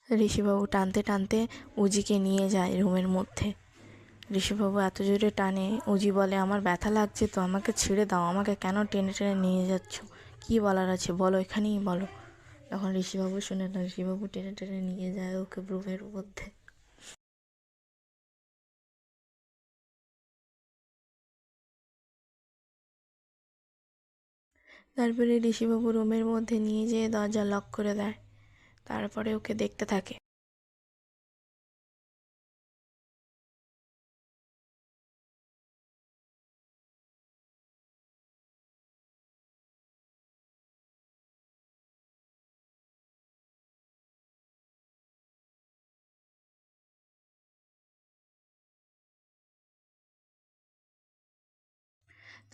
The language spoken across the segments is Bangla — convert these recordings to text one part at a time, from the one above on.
ঋষিবাবু টানতে টানতে উজিকে নিয়ে যায় রুমের মধ্যে। ঋষিবাবু এত জোরে টানে, উজি বলে, আমার ব্যথা লাগছে তো, আমাকে ছেড়ে দাও, আমাকে কেন টেনে টেনে নিয়ে যাচ্ছ, কী বলার আছে বলো, এখানেই বলো। তখন ঋষিবাবু শুনে না, ঋষিবাবু টেনে টেনে নিয়ে যায় ওকে রুমের মধ্যে। তারপরে ঋষিবাবু রুমের মধ্যে নিয়ে যেয়ে দরজা লক করে দেয়। তারপরে ওকে দেখতে থাকে।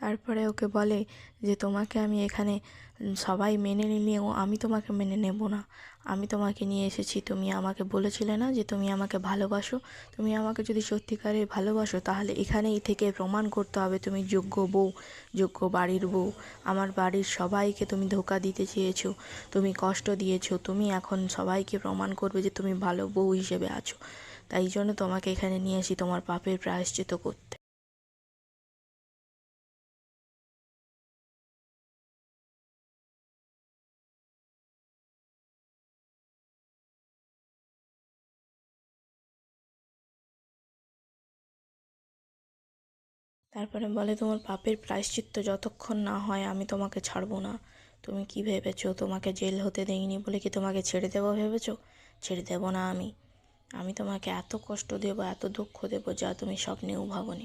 তারপরে ওকে বলে যে তোমাকে আমি এখানে সবাই মেনে নিলেও আমি তোমাকে মেনে নেব না। আমি তোমাকে নিয়ে এসেছি, তুমি আমাকে বলেছিলে না যে তুমি আমাকে ভালোবাসো? তুমি আমাকে যদি সত্যিকারের ভালোবাসো তাহলে এখানেই থেকে প্রমাণ করতে হবে তুমি যোগ্য বউ, যোগ্য বাড়ির বউ। আমার বাড়ির সবাইকে তুমি ধোঁকা দিতে চেয়েছো, তুমি কষ্ট দিয়েছো, তুমি এখন সবাইকে প্রমাণ করবে যে তুমি ভালো বউ হিসেবে আছো। তাই জন্য তোমাকে এখানে নিয়ে আসি তোমার পাপের প্রায়শ্চিত্ত করতে। তারপরে বলে, তোমার পাপের প্রায়শ্চিত্ত যতক্ষণ না হয় আমি তোমাকে ছাড়বো না। তুমি কি ভেবেছো তোমাকে জেল হতে দেইনি বলে কি তোমাকে ছেড়ে দেবো ভেবেছো? ছেড়ে দেবো না আমি। আমি তোমাকে এত কষ্ট দেবো, এত দুঃখ দেবো যা তুমি স্বপ্নেও ভাবোনি।